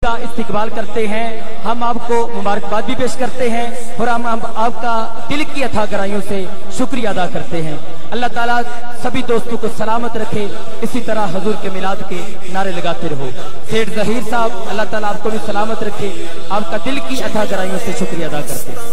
का इस्तिकबाल करते हैं। हम आपको मुबारकबाद भी पेश करते हैं और हम आपका दिल की अथाह गहराइयों से शुक्रिया अदा करते हैं। अल्लाह ताला सभी दोस्तों को सलामत रखे, इसी तरह हजूर के मिलाद के नारे लगाते रहो। सेठ जहीर साहब, अल्लाह ताला आपको भी सलामत रखे, आपका दिल की अथाह गहराइयों से शुक्रिया अदा करते हैं।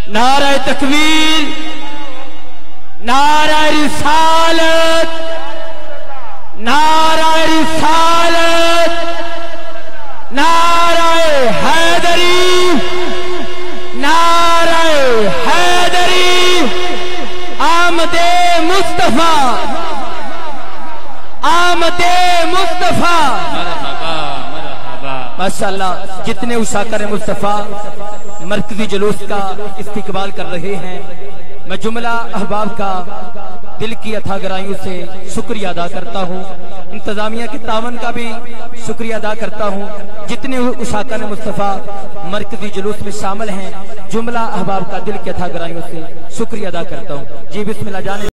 नारा तकबीर, नारा रिसालत, नारा रिसालत, नारा हैदरी, नारा हैदरी, आमदे मुस्तफा, आमदे मुस्तफा। माशाअल्लाह, जितने उशाकर मुस्तफा मरकजी जुलूस का इस्तिकबाल कर रहे हैं, मैं जुमला अहबाब का दिल की अथा गहराइयों से शुक्रिया अदा करता हूँ। इंतजामिया के तावन का भी शुक्रिया अदा करता हूँ। जितने उशाकर मुस्तफा मरकजी जुलूस में शामिल हैं, जुमला अहबाब का दिल की अथा गहराइयों से शुक्रिया अदा करता हूँ। जी बिस्मिल्लाह जाने।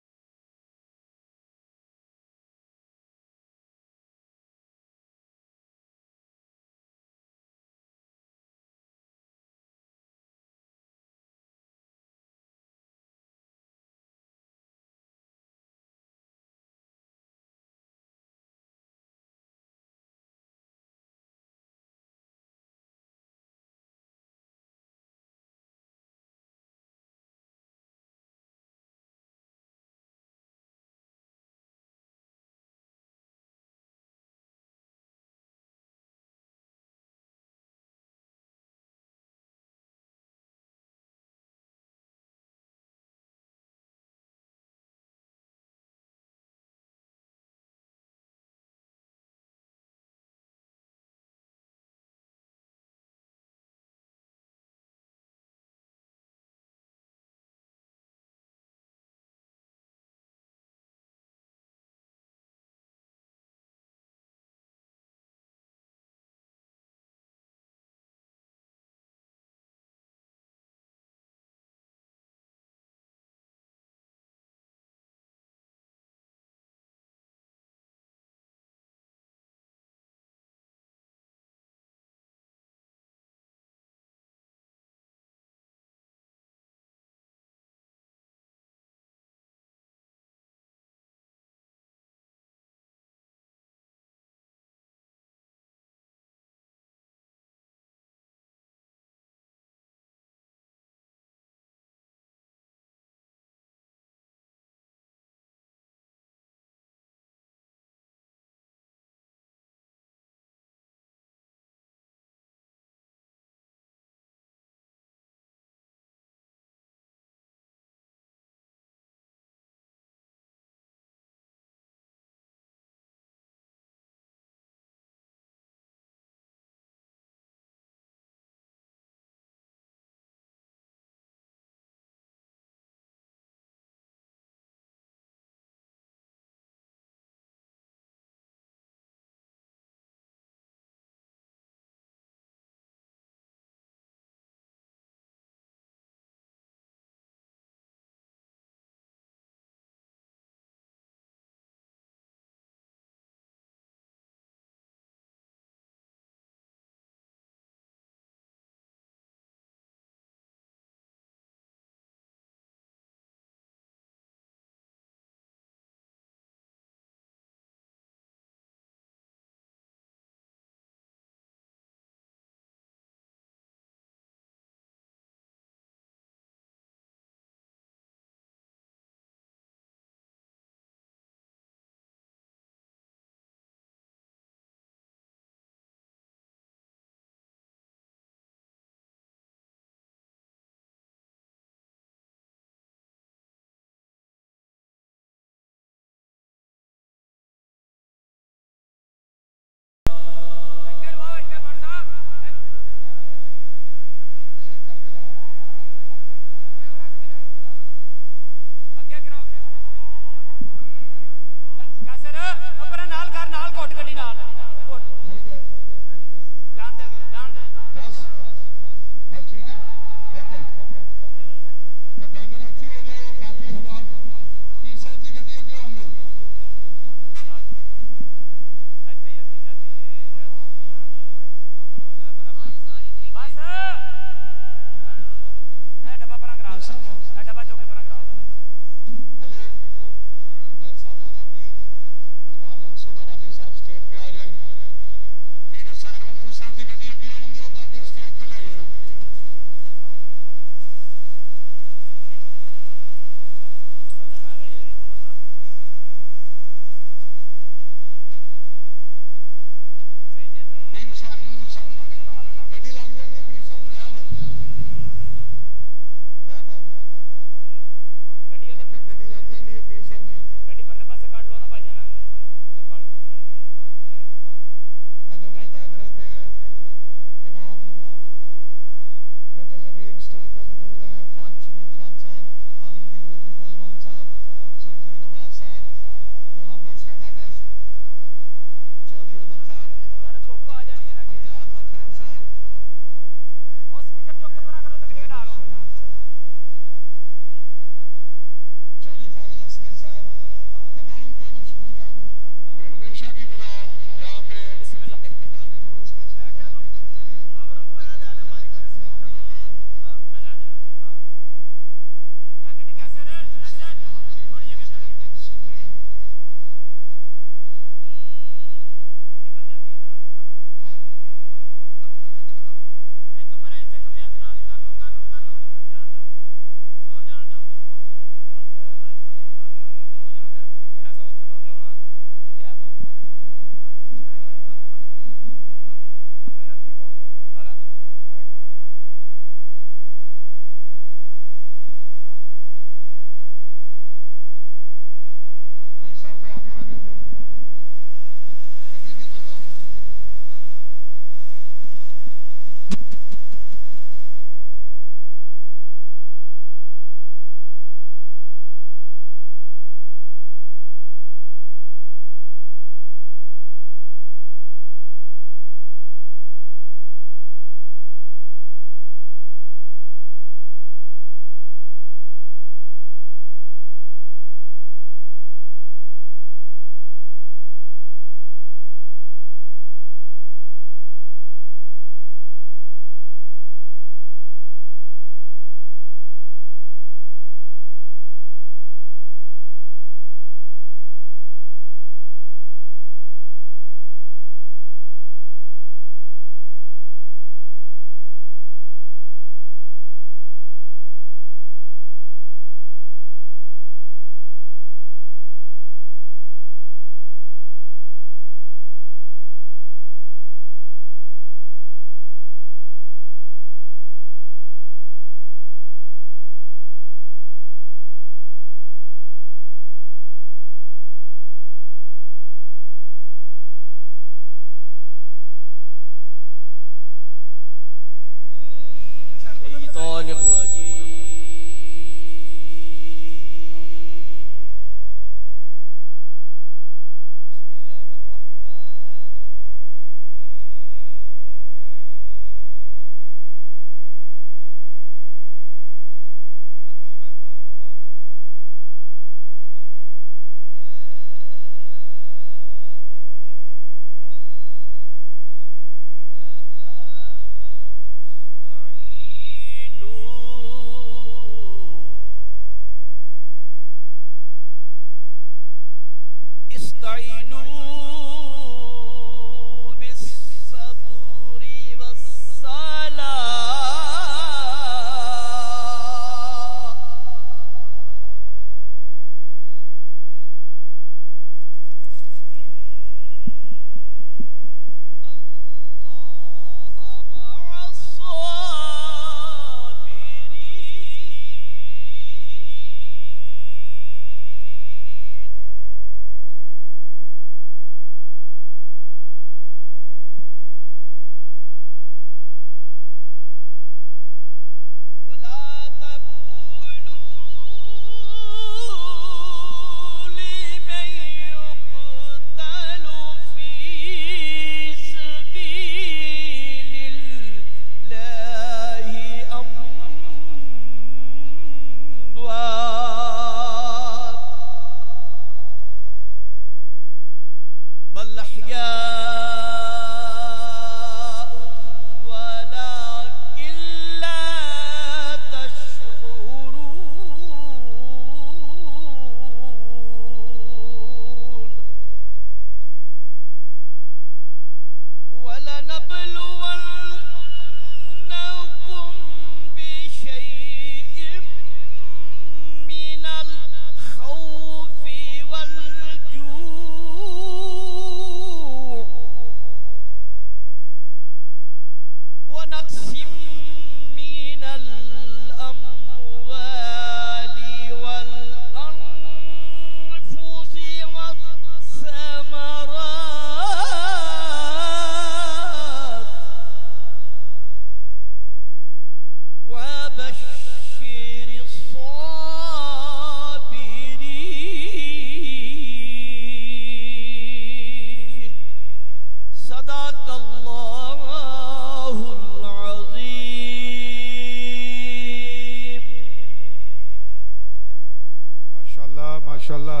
माशाअल्लाह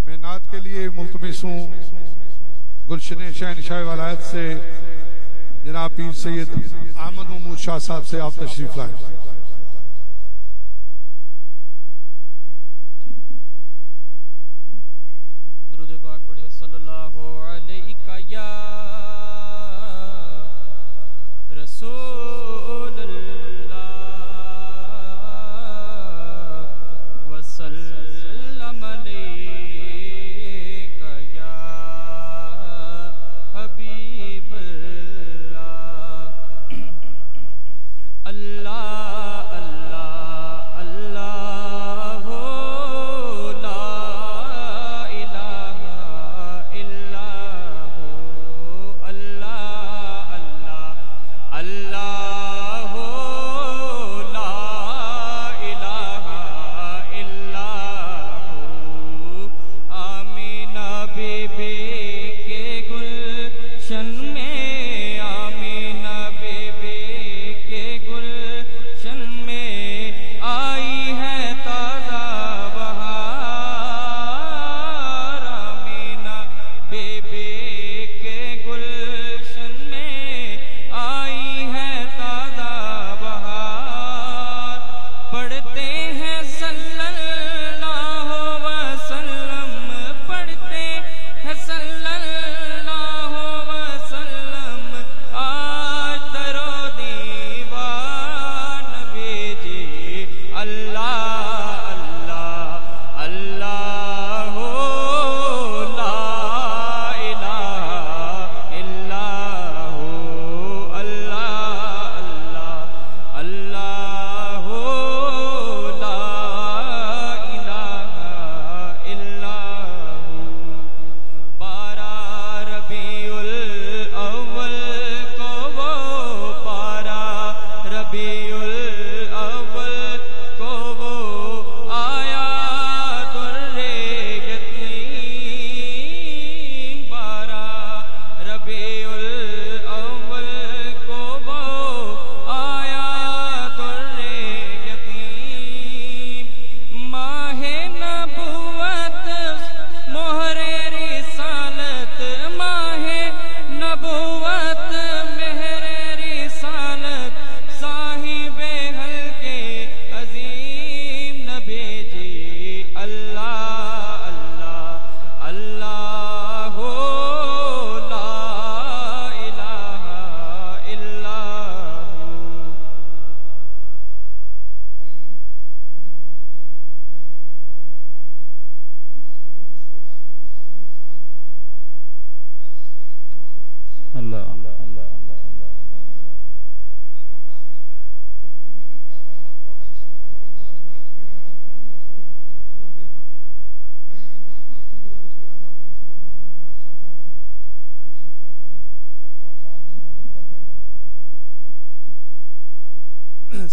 मैं नात के लिए मुल्तमिस हूँ गुलशन शहनशाह वलायत से जनाब पीर सैयद अहमद महमूद शाह साहब से आप तशरीफ लाए। दुरूद पाक पढ़िए सल्लल्लाहु अलैका या रसूल अल्लाह वसल्लम अलैका या हबीब अल्लाह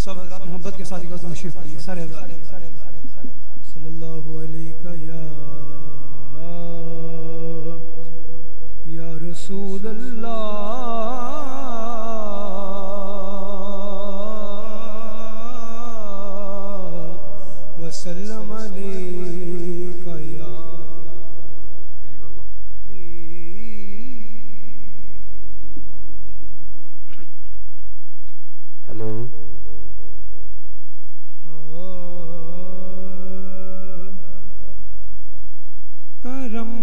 सब हज़रात मोहब्बत के साथ तशरीफ पढ़िए सारे सल्लल्लाहु अलैका या रसूल अल्लाह वसल्लम अलैका या हेलो करम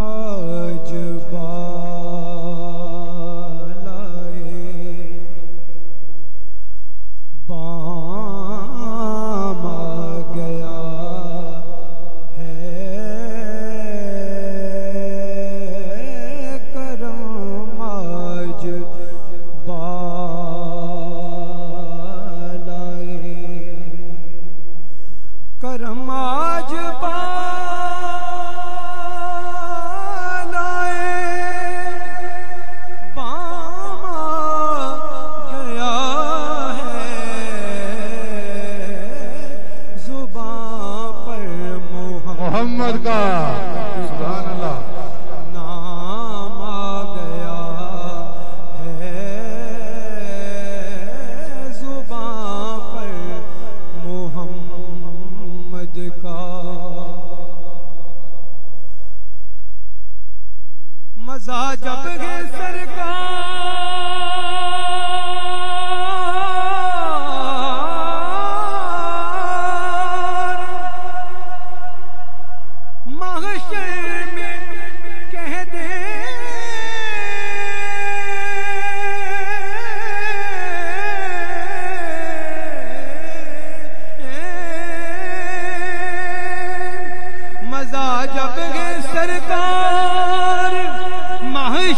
आज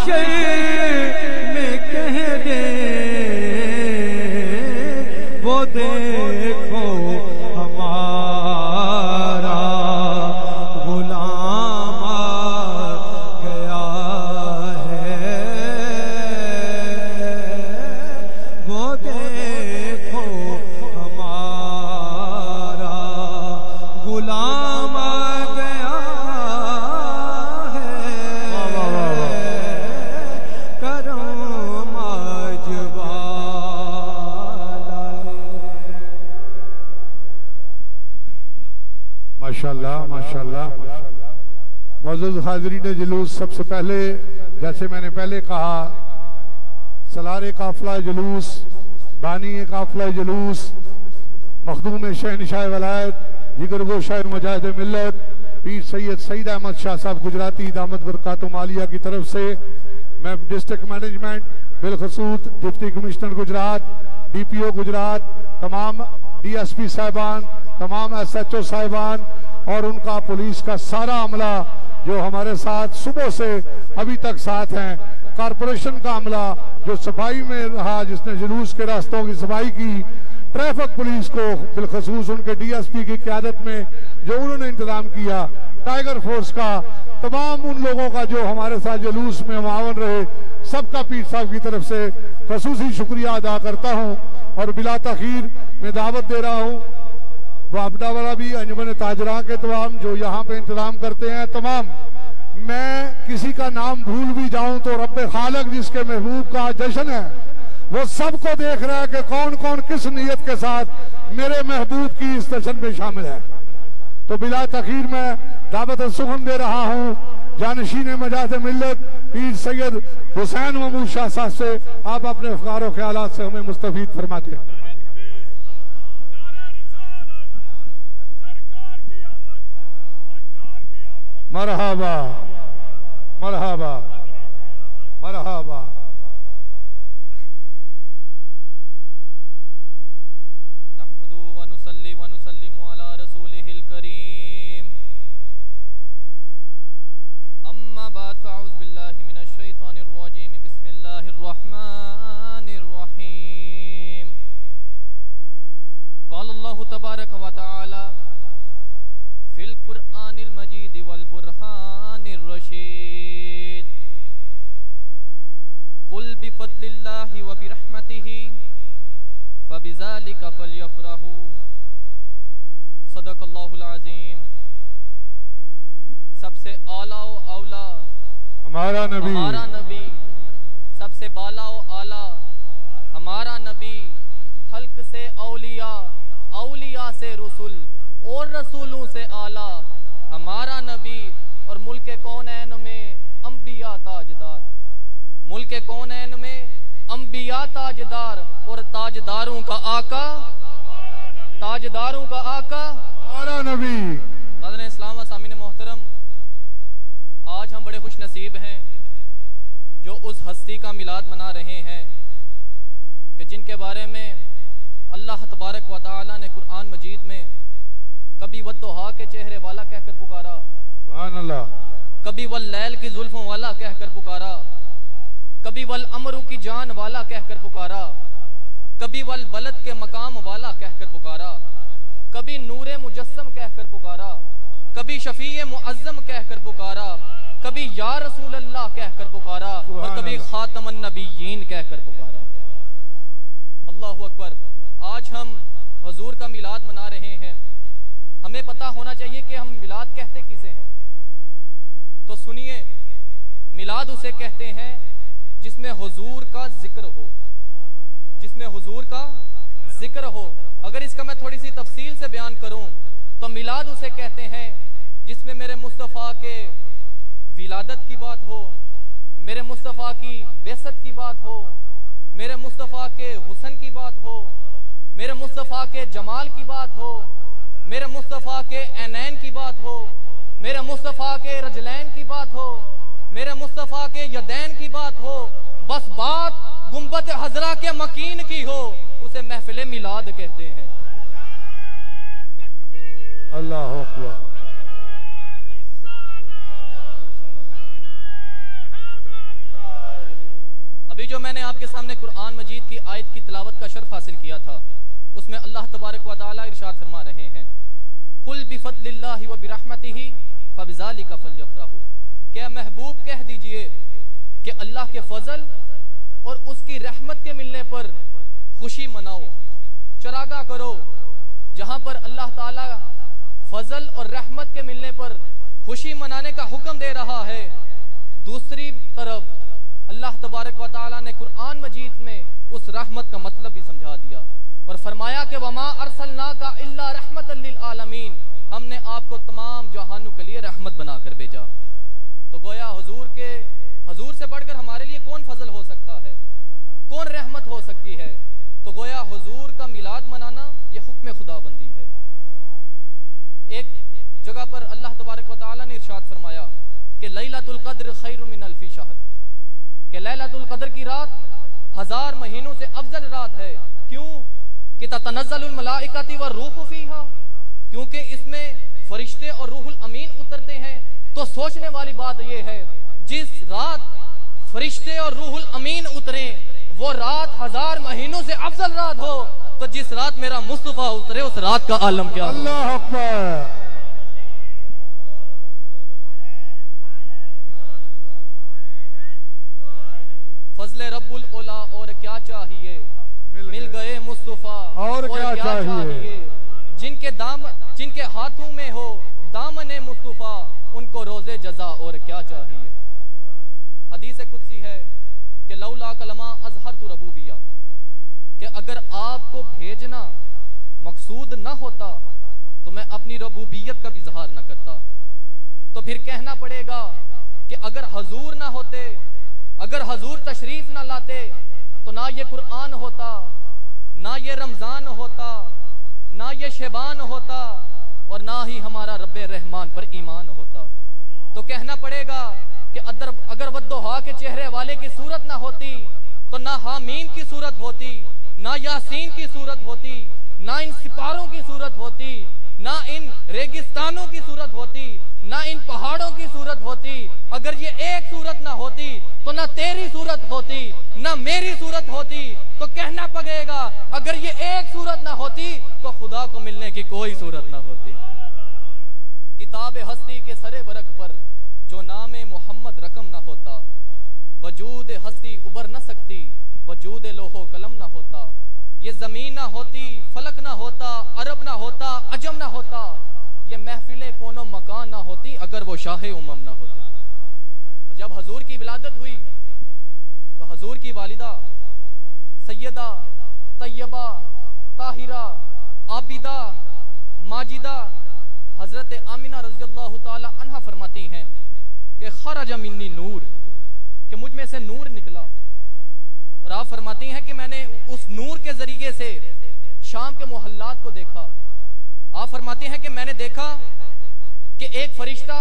महशर में कह दे वो देखो हमारा गुलाम आ गया है, वो देखो हमारा गुलाम आ गया है, करम आज वाला है। माशाल्लाह माशाल्लाह। मौजूद हाज़रीन जुलूस, सबसे पहले जैसे मैंने पहले कहा, सलार काफिला जुलूस, बानी काफिला जुलूस, मखदूम शहनशाह वलायत, जिगर गोशा मुजाहिद मिल्लत पीर सैयद सईद अहमद शाह साहब गुजराती दामद बरकातुम आलिया की तरफ से मैं डिस्ट्रिक्ट मैनेजमेंट बिलखसूस deputy commissioner Gujrat, DPO Gujrat, तमाम DSP साहिबान, तमाम SHO साहिबान और उनका पुलिस का सारा अमला जो हमारे साथ सुबह से अभी तक साथ हैं, कारपोरेशन का अमला जो सफाई में रहा, जिसने जुलूस के रास्तों की सफाई की, ट्रैफिक पुलिस को बिलखसूस उनके DSP की क़यादत में जो उन्होंने इंतजाम किया, टाइगर फोर्स का, तमाम उन लोगों का जो हमारे साथ जुलूस में मावन रहे, सबका पीर साहब की तरफ से खसूसी शुक्रिया अदा करता हूँ। और बिला तखीर मैं दावत दे रहा हूँ वापडा वाला भी, अंजुमन ताजरा के तमाम जो यहाँ पे इंतजाम करते हैं तमाम, मैं किसी का नाम भूल भी जाऊं तो रब्बे खालक जिसके महबूब का जश्न है वो सबको देख रहा है कि कौन कौन किस नीयत के साथ मेरे महबूब की इस जश्न में शामिल है। तो बिला तखीर मैं दावत सुखन दे रहा हूँ जानशीन मजाद मिल्लत पीर सैयद हुसैन महमूद शाह साहब से, आप अपने अफकार और ख्यालात से हमें मुस्तफीद फरमाते हैं। मरहबा मरहबा मरहबा। नहमदु व नुसल्ली व नुसल्लिमु अला रसूलिहिल करीम। अम्मा बाद फअऊज़ु बिल्लाहि मिनश शैतानिर रजीम। बिस्मिल्लाहिर रहमानिर रहीम। क़ाल अल्लाहु तबारक व तआला फिल कुरआनिल मजीद वल बुरहानिर रशीद। कुल बिफद्लिल्लाहि व बिरहमतिही फबिज़ालिका फलयफ़रहू। सदक़ल्लाहुल अज़ीम। सबसे आला व औला हमारा नबी, सबसे बाला व आला हमारा नबी, हल्क से औलिया, औलिया से रसूल और रसूलों से आला हमारा नबी, और मुल्के कौनैन में अंबिया ताजदार, मुल्के कौनैन में अंबिया ताजदार और ताजदारों का आका, ताजदारों का आका हमारा नबी। नाज़रीन इस्लाम व सामीन मोहतरम, आज हम बड़े खुश नसीब हैं जो उस हस्ती का मिलाद मना रहे हैं कि जिनके बारे में अल्लाह तबारक व तआला ने कुरान मजीद में कभी वद्दुहा के चेहरे वाला कहकर पुकारा, सुभान अल्लाह, कभी वल लैल की जुल्फों वाला कहकर पुकारा, कभी वल अमरू की जान वाला कहकर पुकारा, कभी वल बलद के मकाम वाला कहकर पुकारा, कभी नूरे मुजस्सम कहकर पुकारा, कभी शफीए मुअज्जम कहकर पुकारा, कभी या रसूल अल्लाह कहकर पुकारा और कभी खातमन नबीयीन कहकर पुकारा। अल्लाहु अकबर। आज हम हुजूर का मिलाद मना रहे हैं। हमें पता होना चाहिए कि हम मिलाद कहते किसे हैं। तो सुनिए, मिलाद उसे कहते हैं जिसमें हुजूर का जिक्र हो, जिसमें हुजूर का जिक्र हो। अगर इसका मैं थोड़ी सी तफसील से बयान करूं तो मिलाद उसे कहते हैं जिसमें मेरे मुस्तफ़ा के विलादत की बात हो, मेरे मुस्तफ़ा की बेसत की बात हो, मेरे मुस्तफ़ा के हुस्न की बात हो, मेरे मुस्तफ़ा के जमाल की बात हो, मेरे मुस्तफ़ा के ऐनैन की बात हो, मेरे मुस्तफ़ा के रजलैन की बात हो, मेरे मुस्तफ़ा के यदैन की बात हो। बस बात गुंबद हजरा के मकीन की हो, उसे महफिल मिलाद कहते हैं। अल्लाह अकबर। आपके सामने कुरान मजीद की आयत की तिलावत का शर्फ हासिल किया था। उसमें अल्लाह तबारक व तआला इरशाद फरमा रहे हैं, कुल बिफद्लिल्लाहि व बिरहमतिही फबिज़ालिका फलयफ़रहू। क्या महबूब कह दीजिए कि अल्लाह के फजल और उसकी रहमत के मिलने पर खुशी मनाओ, चरागा करो। जहां पर अल्लाह ताला फजल और रहमत के मिलने पर खुशी मनाने का हुक्म दे रहा है, दूसरी तरफ अल्लाह तबारक व तआला ने कुरान मजीद में उस रहमत का मतलब भी समझा दिया और फरमाया कि वमा अरसलनाका इल्ला रहमतल लिल आलमीन, हमने आपको तमाम जहानों के लिए रहमत बनाकर भेजा। तो गोया हुजूर से बढ़कर हमारे लिए कौन फजल हो सकता है, कौन रहमत हो सकती है। तो गोया हुजूर का मिलाद मनाना यह हुक्म खुदाबंदी है। एक जगह पर अल्लाह तबारक व तआला ने इरशाद फरमाया कि लैलतुल क़द्र खैरुम मिन अल्फी शहर, कि लैलतुल क़द्र की रात 1000 महीनों से अफजल रात है। क्यों? कि ततनज़्ज़लुल मलाइकतु व रूहु फीहा, क्योंकि इसमें फरिश्ते और रूहुल अमीन उतरते हैं। तो सोचने वाली बात यह है, जिस रात फरिश्ते और रूहुल अमीन उतरे वो रात 1000 महीनों से अफजल रात हो, तो जिस रात मेरा मुस्तफा उतरे उस रात का आलम क्या? अल्लाह अकबर। फजले रब्बुल ओला और क्या चाहिए, मिल गए मुस्तफा और क्या चाहिए। जिनके हाथों में हो दामने मुस्तफा, उनको रोजे जजा और क्या चाहिए। हदीस कुदसी है कि लौला कलमा अज़हरतु रबूबिया, कि अगर आपको भेजना मकसूद न होता तो मैं अपनी रबूबियत का भी इजहार न करता। तो फिर कहना पड़ेगा कि अगर हजूर ना होते, अगर हजूर तशरीफ ना लाते, तो ना ये कुरान होता, ना ये रमजान होता, ना ये शेबान होता और ना ही हमारा रब्बे रहमान पर ईमान होता। तो कहना पड़ेगा कि अगर वद्दुहा के चेहरे वाले की सूरत ना होती तो ना हामीम की सूरत होती, ना यासीन की सूरत होती, ना इन सिपारों की सूरत होती, ना इन रेगिस्तानों की सूरत होती, ना इन पहाड़ों की सूरत होती। अगर ये एक सूरत ना होती तो ना तेरी सूरत होती, ना मेरी सूरत होती। तो कहना पड़ेगा अगर ये एक सूरत ना होती तो खुदा को मिलने की कोई सूरत ना होती। किताब हस्ती के सरे वरक पर जो नामे मोहम्मद रकम ना होता, वजूद हस्ती उबर न सकती, वजूद लोहो कलम ना होता। ये जमीन ना होती, फलक ना होता, अरब ना होता, अजम ना होता, ये महफिले कोनो मकान ना होती अगर वो शाहे उमम ना होते। जब हजूर की विलादत हुई तो हजूर की वालिदा सैयदा तैयबा ताहिरा आबिदा माजिदा हजरत आमिना रज़ियल्लाहु ताला अन्हा फरमाती हैं कि खरज मिन्नी नूर, कि मुझ में से नूर निकला। और आप फरमाती हैं कि मैंने उस नूर के जरिए से शाम के मोहल्लात को देखा। आप फरमाती हैं कि मैंने देखा कि एक फरिश्ता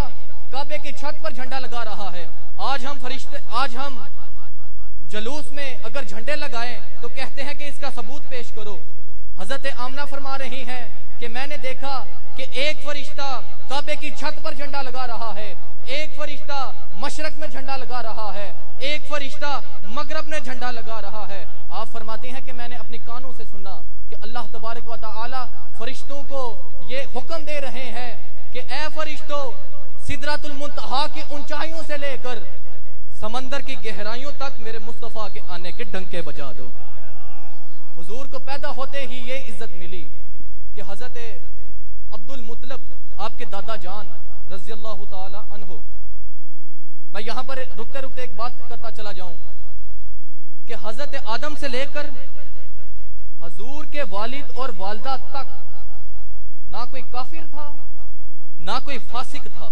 काबे की छत पर झंडा लगा रहा है। आज हम जलूस में अगर झंडे लगाएं तो कहते हैं कि इसका सबूत पेश करो। हजरत आमना फरमा रही हैं कि मैंने देखा कि एक फरिश्ता काबे की छत पर झंडा लगा रहा है, एक फरिश्ता मशरक में झंडा लगा रहा है, एक फरिश्ता मगरब में झंडा लगा रहा है। आप फरमाती हैं कि मैंने अपनी कानों से सुना कि अल्लाह तबारक व तआला फरिश्तों को ये हुक्म दे रहे हैं कि ए फरिश्तों, सिदरतुल मुंतहा की ऊंचाइयों से लेकर समंदर की गहराइयों तक मेरे मुस्तफा के आने के डंके बजा दो। हुजूर को पैदा होते ही ये इज्जत मिली कि हजरत अब्दुल मुतलब आपके दादा जान रज़ियल्लाहु ताला अन्हु, मैं यहां पर रुकते रुकते एक बात करता चला जाऊं कि हजरत आदम से लेकर हजूर के वालिद और वालदा तक ना कोई काफिर था ना कोई फासिक था।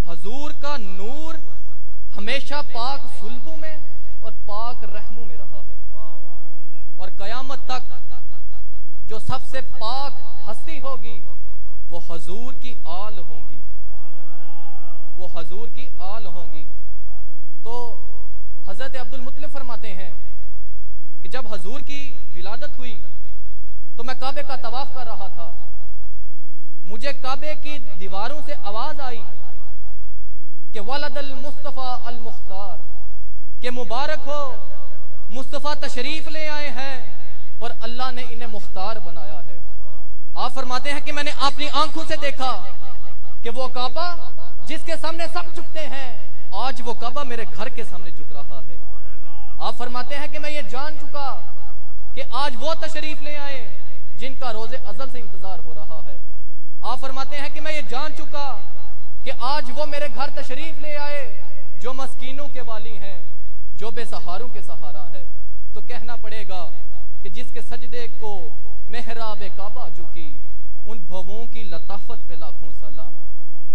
हजूर का नूर हमेशा पाक सुल्बों में और पाक रहमों में रहा है और कयामत तक जो सबसे पाक हस्ती होगी वो हजूर की आल होंगी, वो हजूर की आल होंगी। तो हजरत अब्दुल मुतलिब फरमाते हैं कि जब हजूर की विलादत हुई तो मैं काबे का तवाफ कर रहा था, मुझे काबे की दीवारों से आवाज आई कि वलदल मुस्तफा अल मुख्तार, के मुबारक हो मुस्तफा तशरीफ ले आए हैं और अल्लाह ने इन्हें मुख्तार बनाया है। आप फरमाते हैं कि मैंने अपनी आंखों से देखा कि वो काबा जिसके सामने सब झुकते हैं, आज वो काबा मेरे घर के सामने झुक रहा है। आप फरमाते हैं कि मैं ये जान चुका कि आज वो तशरीफ ले आए जिनका रोजे अजल से इंतजार हो रहा है। आप फरमाते हैं कि मैं ये जान चुका कि आज वो मेरे घर तशरीफ ले आए जो मस्कीनों के वाली हैं, जो बेसहारों के सहारा है। तो कहना पड़ेगा कि जिसके सजदे को मेहराब काबा झुकी, उन भवों की लताफत पे लाखों सलाम।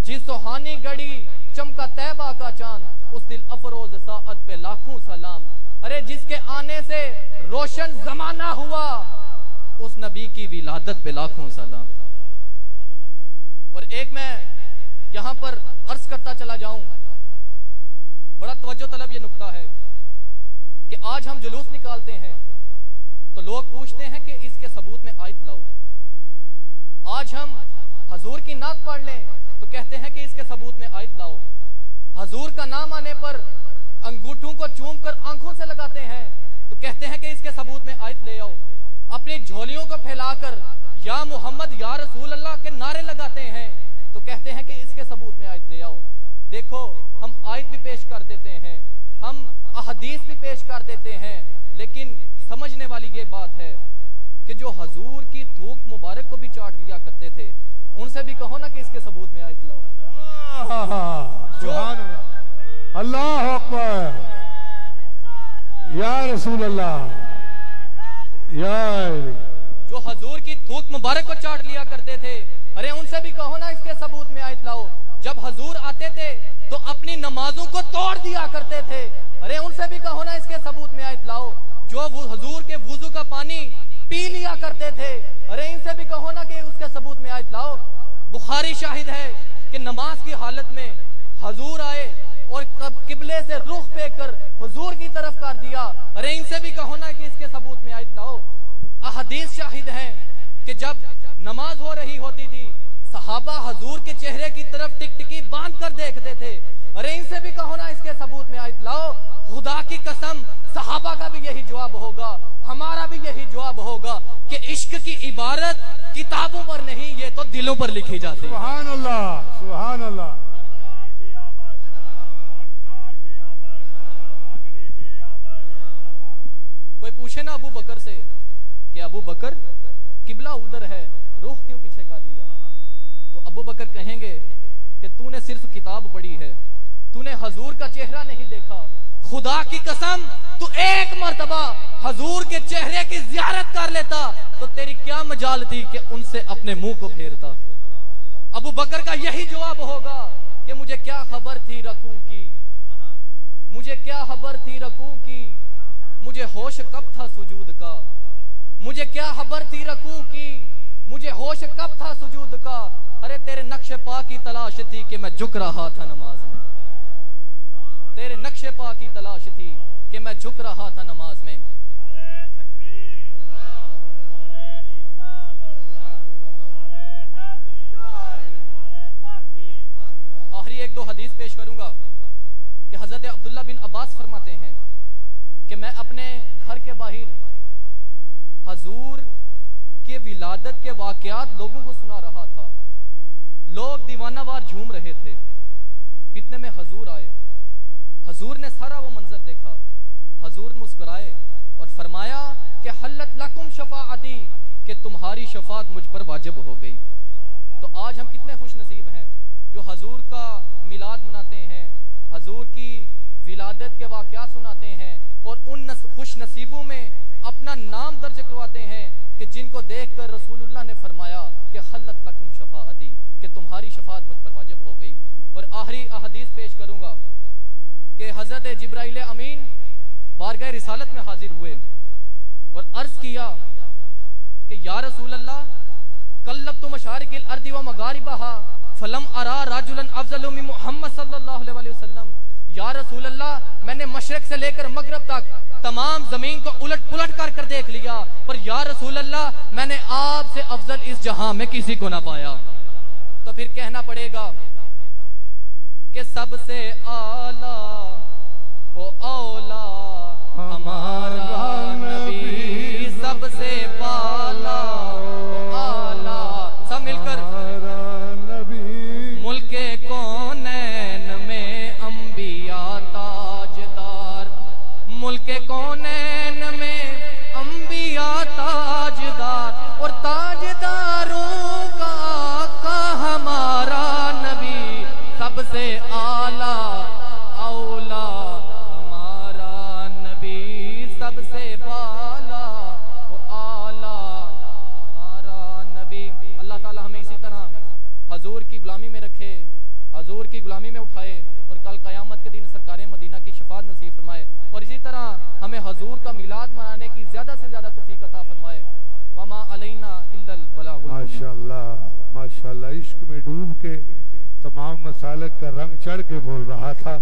जिस सुहानी घड़ी चमका तैबा का चांद, उस दिल अफरोज साअत पे लाखों सलाम। अरे जिसके आने से रोशन जमाना हुआ, उस नबी की विलादत पे लाखों सलाम। और एक मैं यहां पर अर्ज करता चला जाऊं, बड़ा तवज्जो तलब ये नुक्ता है कि आज हम जुलूस निकालते हैं तो लोग पूछते हैं कि इसके सबूत में आयत लाओ। आज हम हजूर की नात पढ़ लें तो कहते हैं कि इसके सबूत में आयत लाओ। हजूर का नाम आने पर अंगूठों को चूम कर आंखों से लगाते हैं तो कहते हैं कि इसके सबूत में आयत ले आओ। अपनी झोलियों को फैलाकर या मोहम्मद या रसूल अल्लाह के नारे लगाते हैं तो कहते हैं कि इसके सबूत में आयत ले आओ। देखो, हम आयत भी पेश कर देते हैं, हम अहदीस भी पेश कर देते हैं, लेकिन समझने वाली ये बात है कि जो हजूर की थूक मुबारक को भी चाट लिया करते थे, उनसे भी कहो ना कि इसके सबूत में आयत लाओ। सुभान अल्लाह, अल्लाह अकबर, या रसूल अल्लाह, या जो हजूर की थूक मुबारक को चाट लिया करते थे, अरे उनसे भी कहो ना इसके सबूत में आयत लाओ। जब हजूर आते थे तो अपनी नमाजों को तोड़ दिया करते थे, अरे उनसे भी कहो ना इसके सबूत में आयत लाओ। जो वो हजूर के वुजू का पानी पी लिया करते थे, अरे इनसे भी कहो ना कि उसके सबूत में आयत लाओ। बुखारी शाहिद है कि नमाज की हालत में हजूर आए और किबले से रुख फेंक कर हुजूर की तरफ कर दिया, अरे इनसे भी कहो ना कि इसके सबूत में आयत लाओ। अहदीस शाहिद है कि जब नमाज हो रही होती थी, सहाबा हजूर के चेहरे की तरफ टिकटिकी बांध कर देखते थे, अरे इनसे भी कहो ना इसके सबूत में आयत लाओ। खुदा की कसम, सहाबा का भी यही जवाब होगा, हमारा भी यही जवाब होगा कि इश्क की इबारत किताबों पर नहीं, ये तो दिलों पर लिखी जाती है। सुभान अल्लाह, सुभान अल्लाह। कोई पूछे ना अबू बकर से कि अबू बकर किबला उधर है, रुख क्यों पीछे कर लिया, तो अबू बकर कहेंगे कि तूने सिर्फ किताब पढ़ी है, तूने हजूर का चेहरा नहीं देखा। खुदा की कसम, तू एक मर्तबा हजूर के चेहरे की ज़ियारत कर लेता तो तेरी क्या मजाल थी कि उनसे अपने मुंह को फेरता। अबू बकर का यही जवाब होगा कि मुझे क्या खबर थी रकू की, मुझे क्या खबर थी रकू की, मुझे होश कब था सुजूद का, मुझे क्या खबर थी रकू की, मुझे होश कब था सुजूद का। अरे तेरे नक्शे पा की तलाश थी कि मैं झुक रहा था नमाज में, तेरे नक्शे पा की तलाश थी कि मैं झुक रहा था नमाज में। आखिरी एक दो हदीस पेश करूंगा कि हजरत अब्दुल्ला बिन अब्बास फरमाते हैं कि मैं अपने घर के बाहर हजूर के विलादत के वाकयात लोगों को सुना रहा था। लोग दीवानावार झूम रहे थे, इतने में हजूर आए। हजूर ने सारा वो मंजर देखा, हजूर मुस्कुराए और फरमाया कि हल्लत लकुम शफाअती, कि तुम्हारी शफात मुझ पर वाजिब हो गई। तो आज हम कितने खुश नसीब हैं जो हजूर का मिलाद मनाते हैं, हजूर की विलादत के वाकयात सुनाते हैं और उन खुश नसीबों में अपना नाम दर्ज करवाते हैं कि जिनको देखकर रसूलुल्लाह ने फरमाया कि हल्लत लकुम शफाअती, कि तुम्हारी शफात मुझ पर वाजिब हो गई। और आखिरी अहदीस पेश करूंगा कि हजरत जिब्राइल अमीन बारगाह रिसालत में हाजिर हुए और अर्ज किया कि या रसूल अल्लाह, कल्लबतु मशारिकिल अर्दि व मगारिबहा फलम अरा रजुलन अफजलु मिन मुहम्मद सल्लल्लाहु अलैहि वसल्लम। या रसूल अल्लाह, मैंने मशरिक से लेकर मगरब तक तमाम जमीन को उलट पुलट कर देख लिया, पर या रसूल अल्लाह, मैंने आपसे अफजल इस जहां में किसी को ना पाया। तो फिर कहना पड़ेगा कि सबसे आला ओ औला हमारा ताजदारों का हमारा नबी सबसे आला औला हमारा नबी सबसे बाला वो आला हमारा नबी। अल्लाह ताला हमें इसी तरह हजूर की गुलामी में रखे, हजूर की गुलामी में उठाए और कल क़यामत के दिन सरकारे मदीना की शफाअत नसीब फरमाए और इसी तरह हमें हजूर का मिलाद मनाने की ज्यादा से ज्यादा तौफीक अता फरमाए। वमा अलैना इल्लल बलाग। माशाअल्लाह माशाअल्लाह, इश्क में डूब के तमाम मसालक का रंग चढ़ के बोल रहा था।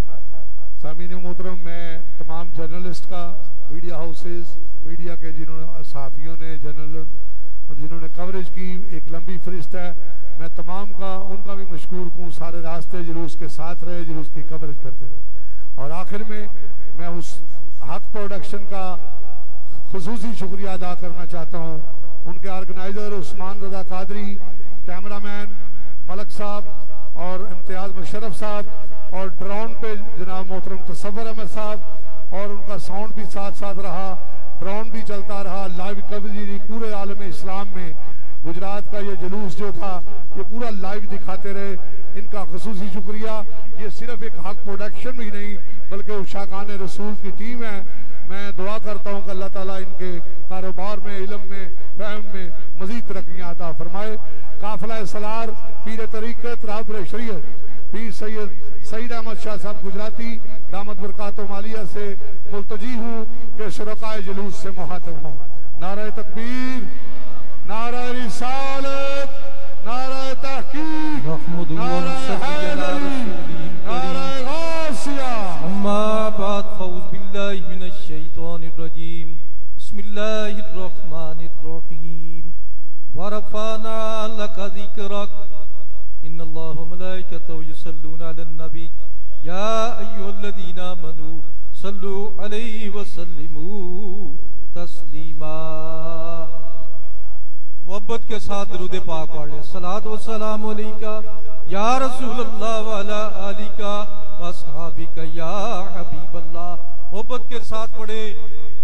सामीन मोहतरम, मैं तमाम जर्नलिस्ट का, मीडिया हाउसेज, मीडिया के जिन्होंने सहाफ़ियों ने जिन्होंने कवरेज की, एक लंबी फरिस्त है, मैं तमाम का उनका भी मशकूर हूँ। सारे रास्ते जुलूस के साथ रहे, जुलूस की कवरेज करते रहे और आखिर में मैं उस हक प्रोडक्शन का खुसूसी शुक्रिया अदा करना चाहता हूँ। उनके ऑर्गेनाइजर उस्मान रजा कादरी, कैमरामैन मलक साहब और इम्तियाज मुशर्रफ साहब और ड्रोन पे जनाब मोहतरम तसव्वुर अहमद साहब और उनका साउंड भी साथ साथ रहा, ड्रोन भी चलता रहा, लाइव कवरेज पूरे आलम इस्लाम में गुजरात का ये जुलूस जो था ये पूरा लाइव दिखाते रहे। इनका खुसूसी शुक्रिया। ये सिर्फ एक हक प्रोडक्शन ही नहीं बल्कि उशाकान रसूल की टीम है। मैं दुआ करता हूँ कि अल्लाह ताला इनके कारोबार में, इल्म में, फहम में मजीद तरक्कियां अता फरमाए। काफिला सलार पीर तरीक़त राहबर शरीयत पीर सैयद सईद अहमद शाह साहब गुजराती दामद बरकातो मालिया से मुल्तजी हूँ कि शुरकाए जुलूस से मुहातिब हों। नारे तकबीर, नारा रिसालत, नारा तहकीक, नारा हैदरी, नारा गासिया। अम्मा बाद फौज बिल्लाहि मिनश शैतानिर रजीम। बिस्मिल्लाहिर रहमानिर रहीम। वरफाना लका ज़िक्रक इन्नल्लाहा व मलाइकतहु युसल्लूना अलन नबी या अय्युहल्लज़ीना आमनू सल्लू अलैहि व सल्लिमू तस्लीमा। मोहब्बत के साथ दरूद पाक पढ़ ले। सलात व सलाम अलैका या रसूलल्लाह व अला आलिका व अस्हाबिका या हबीबल्लाह। मोहब्बत के साथ पढ़े,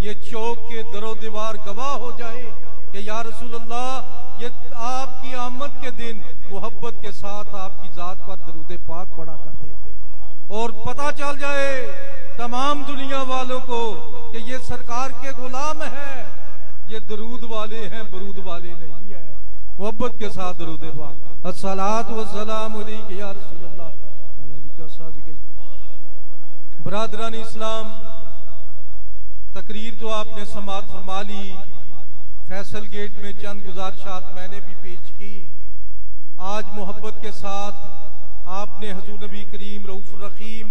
ये चौक के दरो दीवार गवाह हो जाए कि या रसूलल्लाह ये आपकी आमद के दिन मोहब्बत के साथ आपकी जात पर दरूद पाक पढ़ा करते थे और पता चल जाए तमाम दुनिया वालों को कि ये सरकार के गुलाम है, ये दरूद वाले हैं, बरूद वाले नहीं है। मोहब्बत के साथ दरूद पाक। अस्सलात व सलाम अलैका या रसूलल्लाह। बरादरान इस्लाम, तकरीर तो आपने समाअत फरमा ली। फैसल गेट में चंद गुजारिशात मैंने भी पेश की। आज मोहब्बत के साथ आपने हुजूर नबी करीम रऊफ रहीम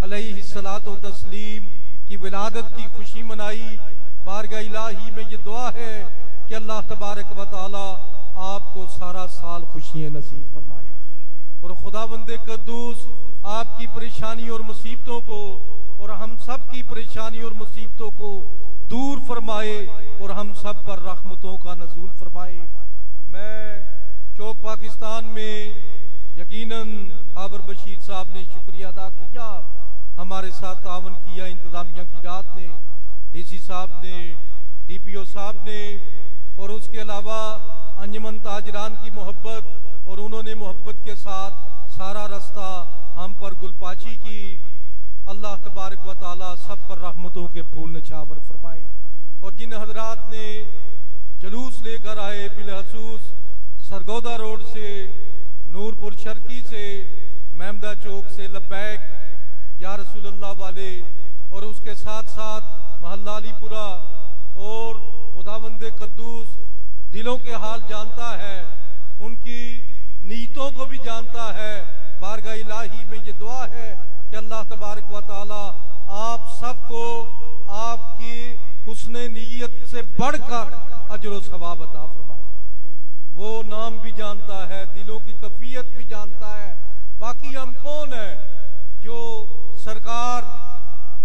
अलैहिस्सलातु तस्लीम की विलादत की खुशी मनाई। बारगाह इलाही में ये दुआ है कि अल्लाह तबारक व तआला आपको सारा साल खुशियां नसीब फरमाए और खुदावंदे कद्दूस आपकी परेशानी और मुसीबतों को और हम सब की परेशानी और मुसीबतों को दूर फरमाए और हम सब पर रहमतों का नज़ूल फरमाए। मैं चौक पाकिस्तान में यकीनन आबर बशीर साहब ने शुक्रिया अदा किया, हमारे साथ तावन किया इंतजामिया गुजरात ने, डीसी साहब ने, डीपीओ साहब ने और उसके अलावा अंजुमन ताजरान की मोहब्बत और उन्होंने मोहब्बत के साथ सारा रास्ता हम पर गुलपाची की। अल्लाह तबारक व तआला सब पर रहमतों के फूल निछावर फरमाए। और जिन हजरात ने जुलूस लेकर आए बिलखसूस सरगोदा रोड से, नूरपुर शर्की से, महमदा चौक से लब्बैक या रसूलल्लाह वाले और उसके साथ साथ महल्ला अलीपुरा और खुदावंदे कद्दूस दिलों के हाल जानता है, उनकी नीयतों को भी जानता है। बारगाह इलाही में ये दुआ है कि अल्लाह तबारक व तआला आप सबको आपकी हुस्ने नीयत से बढ़कर अजर व सवाब अता फरमाए। वो नाम भी जानता है, दिलों की कैफियत भी जानता है। बाकी हम कौन है जो सरकार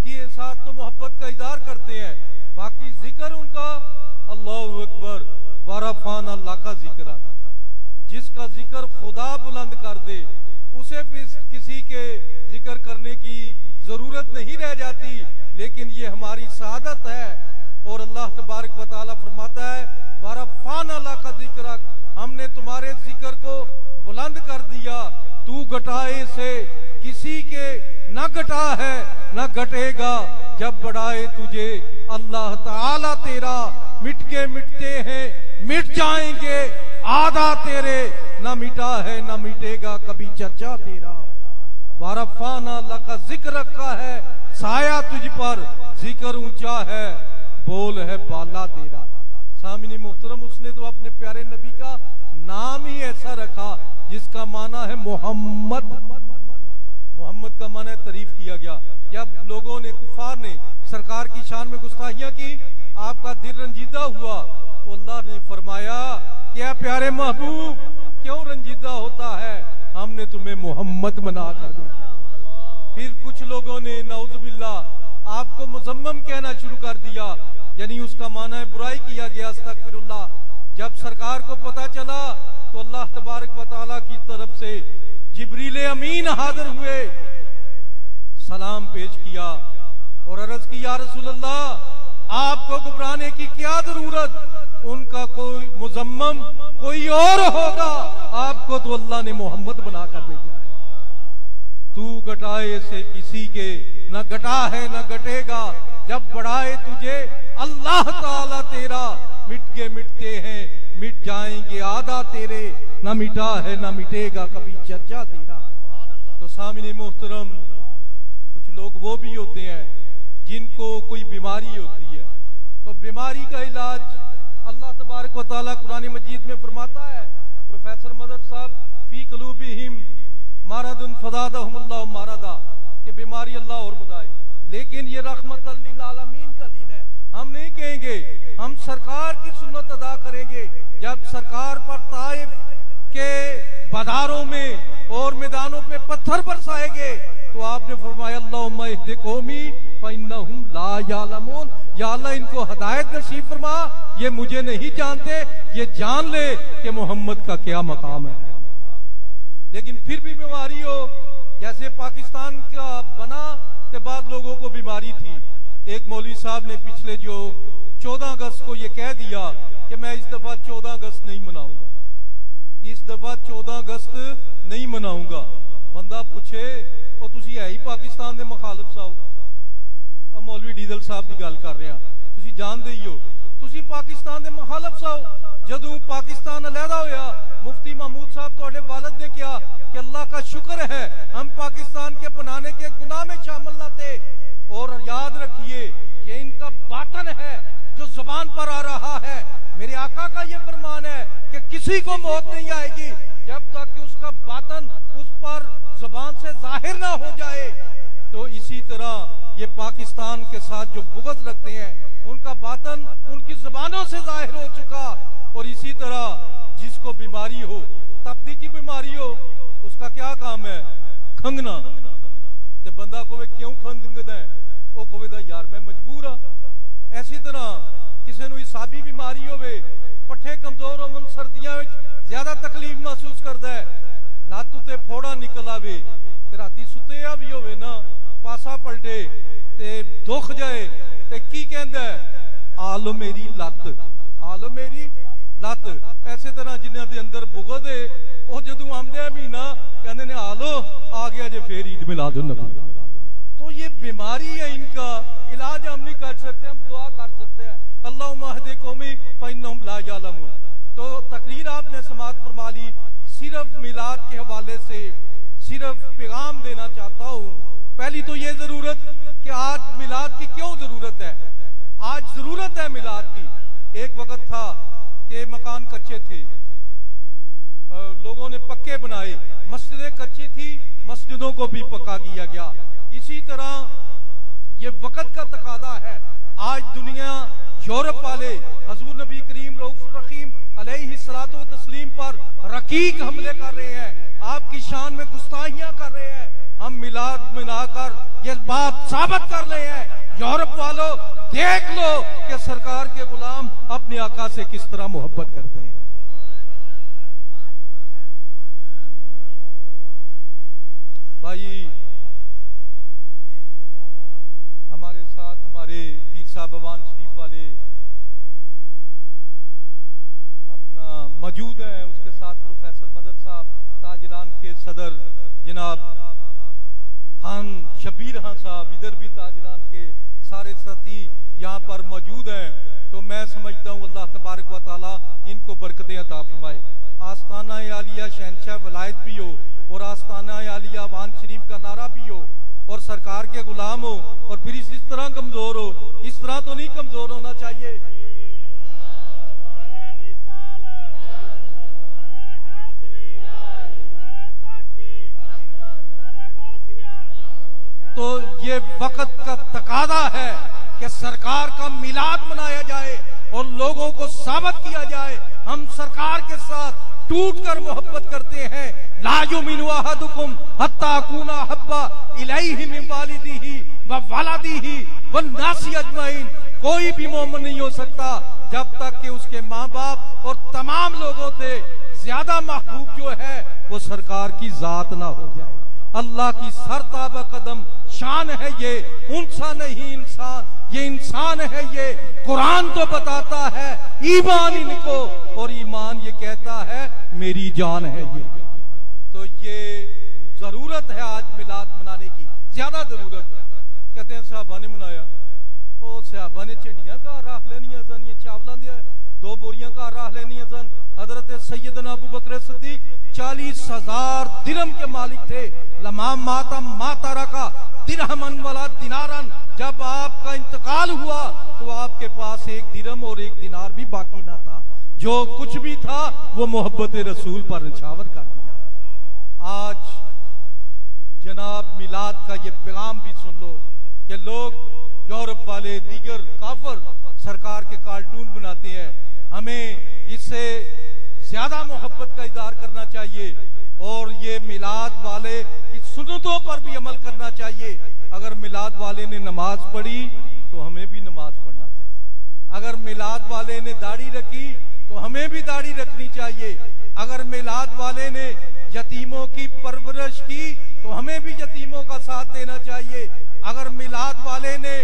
के साथ तो मोहब्बत का इज़हार करते हैं, बाकी जिक्र उनका अल्लाहु अकबर वरफाना अल्लाह का जिक्र, जिसका जिक्र खुदा बुलंद कर दे उसे भी किसी के जिक्र करने की जरूरत नहीं रह जाती। लेकिन ये हमारी सादत है और अल्लाह तबारक व तआला फरमाता है वरफाना अल्लाह का जिक्र, जिक्र को बुलंद कर दिया। तू घटाए से किसी के न घटा है न घटेगा, जब बढ़ाए तुझे अल्लाह ताला तेरा। मिट के मिटते हैं मिट जाएंगे, आधा तेरे न मिटा है न मिटेगा कभी चर्चा तेरा। वारफाना लका जिक्र रखा है साया तुझ पर, जिक्र ऊंचा है बोल है बाला तेरा। सामिनी मोहतरम, उसने तो अपने प्यारे नबी का नाम ही ऐसा रखा जिसका माना है मोहम्मद। मोहम्मद का माना है तारीफ किया गया। जब लोगों ने, कुफार ने सरकार की शान में गुस्ताखियां की, आपका दिल रंजीदा हुआ, तो अल्लाह ने फरमाया क्या प्यारे महबूब क्यों रंजीदा होता है, हमने तुम्हें मोहम्मद बना कर दिया। फिर कुछ लोगों ने नौजुबिल्लाह आपको मुजम्मम कहना शुरू कर दिया, यानी उसका माना है बुराई किया गया, अस्तगफिरुल्लाह। जब सरकार को पता चला तो अल्लाह तबारक व तआला की तरफ से जिब्रील अमीन हाजिर हुए, सलाम पेश किया और अर्ज की या रसूल अल्लाह आपको घबराने की क्या जरूरत, उनका कोई मुजम्मम कोई और होगा, आपको तो अल्लाह ने मोहम्मद बनाकर भेजा है। तू घटाए से किसी के न घटा है न घटेगा, जब बढ़ाए तुझे अल्लाह ताला तेरा। मिट के मिटते हैं मिट जाएंगे, आधा तेरे न मिटा है न मिटेगा कभी चर्चा तेरा। तो सामने मोहतरम, कुछ लोग वो भी होते हैं जिनको कोई बीमारी होती है, तो बीमारी का इलाज अल्लाह तबारक व तआला कुरान मजीद में फरमाता है। प्रोफेसर मदर साहब फी कलूबिहिम मारदुन फज़ादहुमुल्लाहु मारदा, कि बीमारी अल्लाह और बताए, लेकिन ये रहमतल लिल आलमीन का दिन है। हम नहीं कहेंगे, हम सरकार की सुन्नत अदा करेंगे। जब सरकार पर ताइफ के बाजारों में और मैदानों पे पत्थर बरसाएंगे तो आपने फरमाया अल्लाहुम्मा इहदि कौमी फइन्नहुम ला यालमून, या अल्लाह इनको हिदायत नसीब फरमा, ये मुझे नहीं जानते, ये जान ले कि मोहम्मद का क्या मकाम है। लेकिन फिर भी बीमारी हो, जैसे पाकिस्तान का बना के बाद लोगों को बीमारी थी। एक मौलवी साहब ने पिछले जो 14 अगस्त को ये कह दिया कि मैं इस दफा 14 अगस्त नहीं मनाऊंगा, इस दफा 14 अगस्त नहीं मनाऊंगा। बंदा पूछे और तुसी है ही पाकिस्तान के मुखालिफ साहब, और मौलवी डीजल साहब की गल कर रहे हैं, तुसी जानते ही हो, तुसी पाकिस्तान के मुखालिफ साहब। जदों पाकिस्तान अलहदा होया, मुफ्ती महमूद साहब तुहाडे वालिद ने कहा कि अल्लाह का शुक्र है हम पाकिस्तान के बनाने के गुनाह में शामिल न थे। और याद रखिए ये इनका बातन है जो जुबान पर आ रहा है। मेरे आका का ये फरमान है कि किसी को मौत नहीं आएगी जब तक कि उसका बातन उस पर जुबान से जाहिर ना हो जाए। तो इसी तरह ये पाकिस्तान के साथ जो बुग़्ज़ रखते हैं उनका बातन उनकी जुबानों से जाहिर हो चुका। और इसी तरह जिसको बीमारी हो, तपदी की बीमारी हो, उसका क्या काम है, खंगना। ते बंदा कोवे क्यों खंगदा है, वो कोवेदा यार मैं मजबूर हाँ। ऐसी तरह किसी नूं हिसाबी बीमारी होवे, पट्ठे कमजोर होवन, सर्दियां विच ज्यादा तकलीफ महसूस करता है, लत्त ते फोड़ा निकल आवे, ते राती सुत्या भी होवे ना, पासा पलटे ते दुख जाए ते की कहंदा है, आलो मेरी लत्त, आलो मेरी लत्त। ऐसे तरह जिन्हां दे अंदर बुग़्ज़ है वो जदों आंदे भी ना कहंदे ने आलो आ गया जे फिर ईद मिलाद नबी। तो ये बीमारी है, इनका इलाज हम नहीं कर सकते, हम दुआ कर सकते हैं अल्लाहुम्मा इहदि कौमी फइन्नहुम ला यालमून। तो तकरीर आपने समाअत फरमा ली। सिर्फ मिलाद के हवाले से सिर्फ पैगाम देना चाहता हूँ। पहली तो ये जरूरत कि आज मिलाद की क्यों जरूरत है, आज जरूरत है मिलाद की। एक वक्त था कि मकान कच्चे थे, लोगों ने पक्के बनाए, मस्जिदें कच्ची थी, मस्जिदों को भी पक्का किया गया। इसी तरह ये वक्त का तकादा है। आज दुनिया यूरोप वाले हजूर नबी करीम रऊफ रहीम अलैहिस्सलातु व तस्लीम पर रकीक हमले कर रहे हैं, आपकी शान में गुस्ताखियां कर रहे हैं। हम मिलाद मनाकर ये बात साबित कर रहे हैं, यूरोप वालों देख लो कि सरकार के गुलाम अपने आका से किस तरह मोहब्बत करते हैं। भाई हमारे साथ हमारे पीर साहब भवान शरीफ वाले अपना मौजूद हैं। उसके साथ प्रोफेसर मदद साहब, ताजरान के सदर जनाब खान शबीर खान साहब, इधर भी ताजरान के सारे साथी यहाँ पर मौजूद हैं। तो मैं समझता हूँ अल्लाह तबारक व तआला इनको बरकतें अता फरमाए। आस्ताना आलिया शहनशाह वलायत भी हो और आस्ताना आलिया वान शरीफ का नारा भी हो और सरकार के गुलाम हो और फिर इस तरह कमजोर हो। इस तरह तो नहीं कमजोर होना चाहिए। तो ये वक्त का तकादा है कि सरकार का मिलाद मनाया जाए और लोगों को साबित किया जाए हम सरकार के साथ टूटकर मोहब्बत करते हैं। ला युमिनु अहदुकुम हत्ता अकूना हब्बा इलैहि मिन वालिदिही व वलदिही वन नासी अजमईन। कोई भी मोमिन नहीं हो सकता जब तक कि उसके माँ बाप और तमाम लोगों से ज्यादा महबूब जो है वो सरकार की जात ना हो जाए। अल्लाह की सरताबा कदम शान है ये, उनसा नहीं इंसान, ये इंसान है ये। कुरान तो बताता है ईमान इनको और ईमान ये कहता है मेरी जान है ये। तो ये जरूरत है आज मिलाद मनाने की, ज्यादा जरूरत है। कहते हैं साहबा ने मनाया, ओ साहबा ने झंडियां घर रख लेनिया सन, चावलों दिया 2 बोरियां घर रख लेनिया सन। हजरत सैयदना अबू बकर सिद्दीक 40,000 दिरहम के मालिक थे। लमा माता मातारा का दिरहमन वाला दिनारन। जब आपका इंतकाल हुआ तो आपके पास 1 दिरहम और 1 दिनार भी बाकी ना था। जो कुछ भी था वो मोहब्बत रसूल पर निछावर कर दिया। आज जनाब मिलाद का ये पैगाम भी सुन लो कि लोग यूरोप वाले दीगर काफर सरकार के कार्टून बनाते हैं। हमें इससे ज्यादा मोहब्बत का इजहार करना चाहिए और ये मिलाद वाले की सुन्नतों पर भी अमल करना चाहिए। अगर मिलाद वाले ने नमाज पढ़ी तो हमें भी नमाज पढ़ना चाहिए। अगर मिलाद वाले ने दाढ़ी रखी तो हमें भी दाढ़ी रखनी चाहिए। अगर मिलाद वाले ने यतीमों की परवरिश की तो हमें भी यतीमों का साथ देना चाहिए। अगर मिलाद वाले ने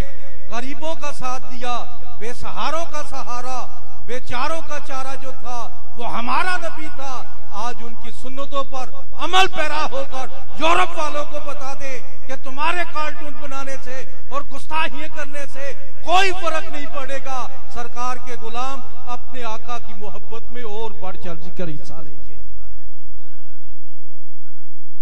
गरीबों का साथ दिया, बेसहारों का सहारा, बेचारों का चारा जो था वो हमारा नबी था। आज उनकी सुन्नतों पर अमल पैरा होकर यूरोप वालों को बता दे कि तुम्हारे कार्टून बनाने से और गुस्ताखियां करने से कोई फर्क नहीं पड़ेगा। सरकार के गुलाम अपने आका की मोहब्बत में और बढ़ चढ़ कर हिस्सा लेंगे।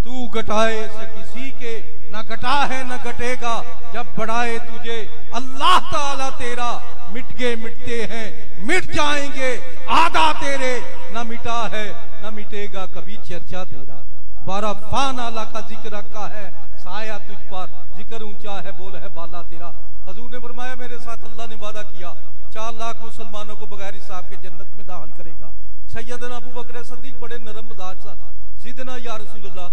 तू घटाए से किसी के न घटा है न घटेगा, जब बढ़ाए तुझे अल्लाह ताला तेरा। मिट गए मिटते हैं मिट जाएंगे, आधा तेरे न मिटा है न मिटेगा कभी चर्चा तेरा। 12 फान आला का जिक्र रखा है, साया तुझ पर जिक्र ऊंचा है, बोल है बाला तेरा। हजूर ने फरमाया मेरे साथ अल्लाह ने वादा किया 4 लाख मुसलमानों को बगैर हिसाब के जन्नत में दाखिल करेगा। सैयदना अबू बकर सिद्दीक बड़े नरम मिजाज सन। जिदना या रसूलल्लाह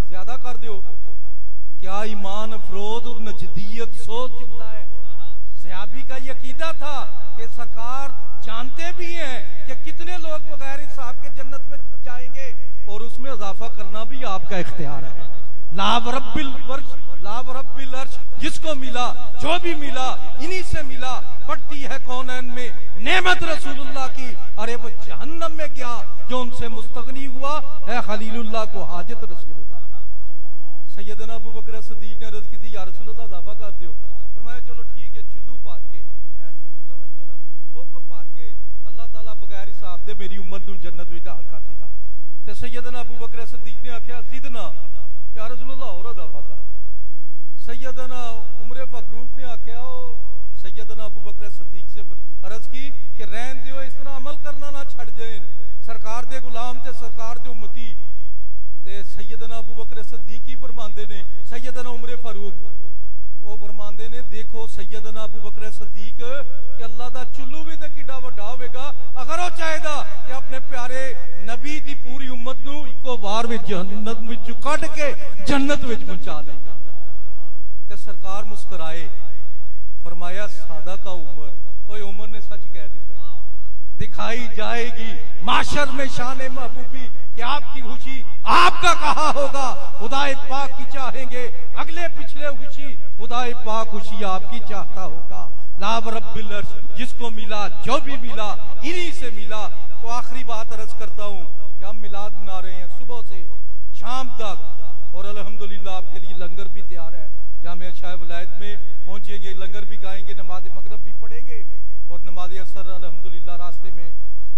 ज्यादा कर दो। क्या ईमान अफरोज और नजदीयत सोच जुमला है। सहाबी का ये अकीदा था कि सरकार जानते भी हैं कि कितने लोग बगैर हिसाब के जन्नत में जाएंगे और उसमें इजाफा करना भी आपका इख्तियार है। लाव रब्बिल अर्श जिसको मिला जो भी मिला इन्हीं से मिला। बढ़ती है कौनैन में नेमत रसूलुल्लाह की। अरे वो जहन्नम में गया जो उनसे मुस्तगनी हुआ है खलीलुल्लाह को हाजत रसूलुल्लाह। सैयदना अबू बकर सिद्दीक ने अर्ज की थी या रसूलुल्लाह दावा कर दियो। फरमाया चलो ठीक है, चुल्लू पार के चुल्लू समझते ना वो कब पार के अल्लाह ताला बगैर हिसाब दे मेरी उम्मत नूं जन्नत विच दाखिल कर देगा। ते सैयदना अबू बकर सिद्दीक ने आख्या जिदना या रसूलुल्लाह और दावा कर। सैयदना उमर फारूक ने आख्या सैयदना अबू बकर सिद्दीक से अर्ज की कि रहन दियो, इस तरह अमल करना ना छड़ जाए। सरकार दे गुलाम ते सरकार दे उम्मती। ते सैयदना अबू बकर सिद्दीक ही फरमांदे ने, सैयदना उमर फारूक वो फरमांदे ने देखो सैयदना अबू बकर सिद्दीक कि अल्लाह दा चुल्लू भी ते किड्डा वड्डा होवेगा अगर वो चाहेगा कि अपने प्यारे नबी दी पूरी उम्मत नूं इको वार विच जन्नत विच कढ के जन्नत विच पहुंचा देगा। ते सरकार मुस्कुराए, फरमाया सादा का उमर। कोई उमर ने सच कह दिया। दिखाई जाएगी माशर में शान महबूबी कि आपकी खुशी आपका कहा होगा। खुदाए पाक की चाहेंगे अगले पिछले खुशी, खुदाए पाक खुशी आपकी चाहता होगा। लाव रब्बिल अर्श जिसको मिला जो भी मिला इन्हीं से मिला। तो आखिरी बात अर्ज करता हूँ कि हम मिलाद मना रहे हैं सुबह से शाम तक, और अल्हम्दुलिल्लाह आपके लिए लंगर भी तैयार है। जामिया शाह वलायत में पहुंचेंगे, लंगर भी खाएंगे, नमाज मगरब भी पढ़ेंगे और नमाज असर अल्हम्दुलिल्लाह रास्ते में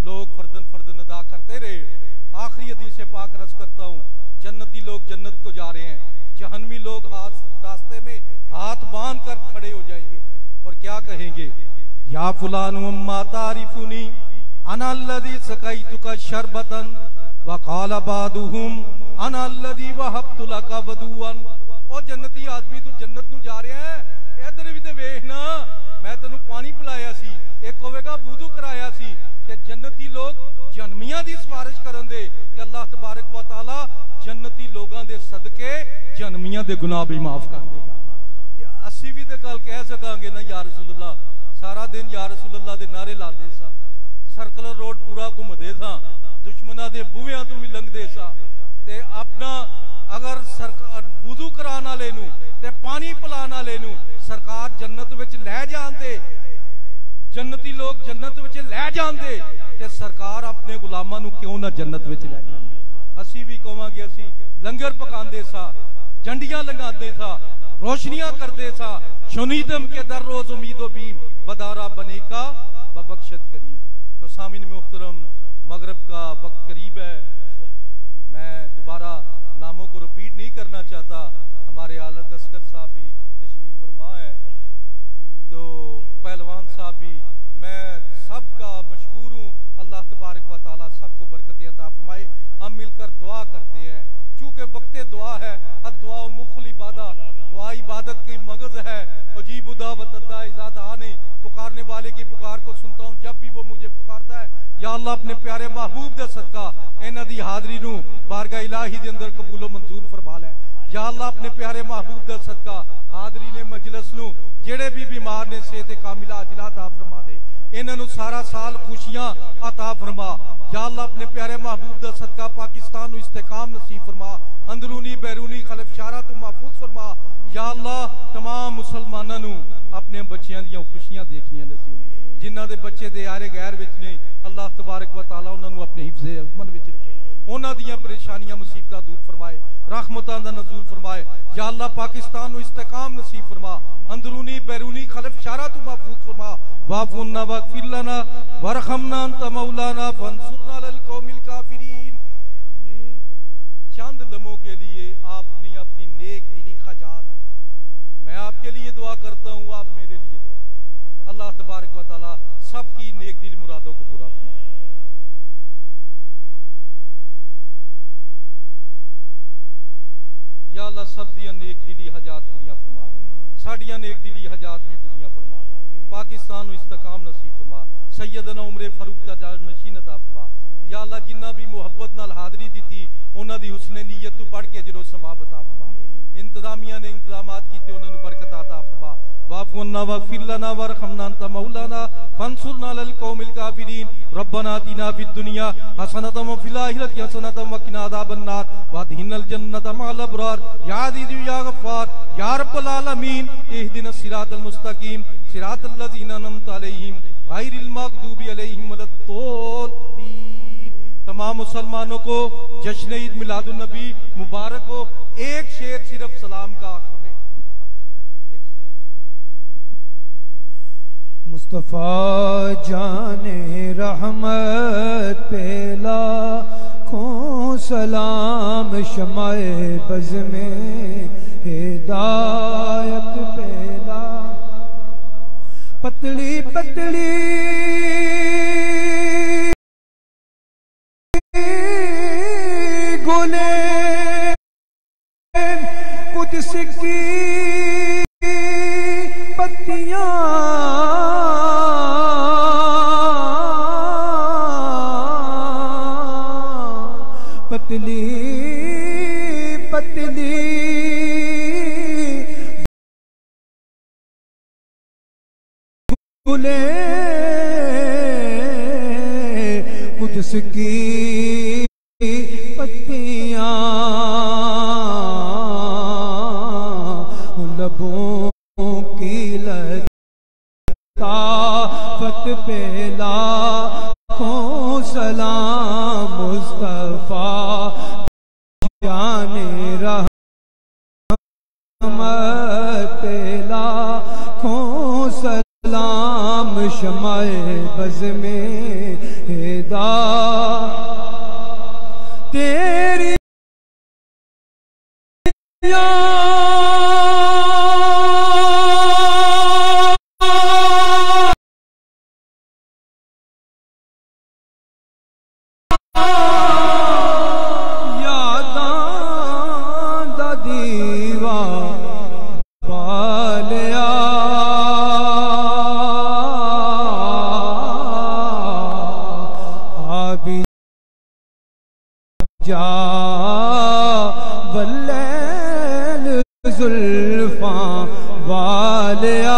लोग फर्दन फर्दन अदा करते रहे। आखिरी हदीस पाक अर्ज करता हूँ, जन्नती लोग जन्नत को जा रहे हैं, जहन्नमी लोग रास्ते में हाथ बांध कर खड़े हो जाएंगे और क्या कहेंगे, या फुलान अम्मा तारिफुनी अना अल्लज़ी सक़ैतुका शरबतन वक़ाल बादुहुम अना अल्लज़ी वहब्तु लका वदुअन। ओ जन्नती आदमी तू जन्नत नू जा रहा है, इधर भी ते वेख ना, मैं तेनू पानी पिलाया सी, एक होवेगा वुदू कराया सी। कि जन्नती लोग जन्मियां दी सिफारिश करन दे कि अल्लाह तबारक व तआला जन्नती लोगां दे सदके जन्मियां दे गुनाह भी माफ कर देगा। असी भी ते कल कह सकांगे ना या रसूलुल्लाह, सारा दिन या रसूलुल्लाह दे नारे लांदे सा, सर्कुलर रोड पूरा घुमदे सा, दुश्मनां दे बूहियां तो भी लंघदे सा, ते अपना अगर वुदू कराने वाले नू ते पानी पिलाने वाले नू सरकार जन्नत विच लै जांदे, जन्नती लोग जन्नत विच लै जांदे, ते सरकार अपने गुलामां नू क्यों ना जन्नत विच लै जांदी। असी भी कहांगे, असी लंगर पकांदे सा, झंडियां लंगांदे सा, रोशनियां करदे सा, शुनीदम के दर रोज उम्मीदो बीम बदारा बने का बबख्शत करीम। तो सामिन मुहतरम, मगरब का वक्त करीब है, मैं दोबारा नामों को रिपीट नहीं करना चाहता। हमारे आला दस्कर साहब भी तशरीफ फरमा है, तो पहलवान साहब भी, मैं सबका मशकूर हूँ। अल्लाह तबारक व तआला सबको बरकत अता फरमाए। हम मिलकर दुआ करते हैं, चूंकि वक्त दुआ है, दुआ मुखल इबादत, दुआ इबादत की मगज है। अजीब दावत आने, पुकारने वाले की पुकार को सुनता हूँ जब भी वो मुझे पुकारता है। या अल्लाह अपने प्यारे महबूब दे सदका इन्हां दी हाज़री नूं बारगाह इलाही दे अंदर कबूलो मंजूर फरमा लै। या अल्लाह अपने प्यारे महबूब दे सदका हाज़री ने मजलिस नूं जेड़े भी बीमार ने सेहत कामिला अजिला अता फरमा दे, इन्हां नूं सारा साल खुशियां अता फरमा। या अल्लाह अपने प्यारे महबूब दा सदका पाकिस्तान नूं इस्तेकाम नसीब फरमा, अंदरूनी बैरूनी खलफशारा तो महफूज फरमा। या अल्लाह तमाम मुसलमानां नूं अपने बच्चों दी खुशियां देखनियां नसीब, जिन्हां दे बच्चे दे यारे गैर विच ने, अल्लाह तबारक व तआला उन्हां नूं अपने हिफ्ज़े अमन विच रखे, उन्हां दीयां परेशानियां मुसीबतां दूर फरमाए, रहमतां दा नज़ूल फरमाए। या अल्लाह पाकिस्तान नूं इस्तेकाम नसीब फरमा, अंदरूनी बैरूनी खलफशारा तो महफूज फरमा। वाफ़ुन्ना वग़फ़िर लना वरहमना अंत मौलाना फंसुरना अलल कौमिल काफिरीन। चंद लम्हों के लिए आपने अपनी नेक दिली खजात, मैं आपके लिए दुआ करता हूँ, आप मेरे लिए दुआ करें। अल्लाह तबारक व तआला सबकी नेक दिली मुरादों को पूरा फरमाए। या अल्लाह सब दियां नेक दिली हजात पूरियां फरमा दे, साडियां नेक दिली हजात भी पूरियां फरमा दे। पाकिस्तान नूं इस्तेकाम नसीब फरमा, सैयदना उमर फारूक दा जान नशीन अता फरमा। या अल्लाह जिन्ना भी मुहब्बत नाल हाज़री दी उन्हां दी हुस्ने नीयत तो बढ़ के अजर सवाब अता फरमा। इंतजामिया ने इंतजामात कीते, उन्हां नूं बरकत अता फरमा। वाफ़ुन्ना वग़फ़िर लना वरहमना अंत मौलाना फंसुरना अलल कौमिल काफिरीन। रब्बना आतिना फिद दुनिया हसनतम व फिल आखिरति हसनतम व क़िना अज़ाबन्नार वअदखिलनल जन्नत मअल अबरार। या अज़ीज़ु या गफ़्फ़ार या रब्बल आलमीन इहदिनस सिरातल मुस्तक़ीम सिरातल लज़ीना अनअमता अलैहिम गैरिल मग़दूबि अलैहिम वलद्दोल्लीन। तमाम मुसलमानों को जश्न ईद मिलादुन नबी मुबारक हो। एक शेर सिर्फ सलाम का आखिर में, मुस्तफा जाने रहमत पे लाखों सलाम, शमाए बज़ में हिदायत पे ला, पतली पतली गोले कुद्स की पत्तियां, पतली पतली गुले कुद्स की पत्तियां, लबों की लताफत पे लाखों सलाम मुस्तफा जाने रहमत लाखों सलाम शमाए बज़ में हेदा तेरी जा बल्लैल जुल्फां वालिया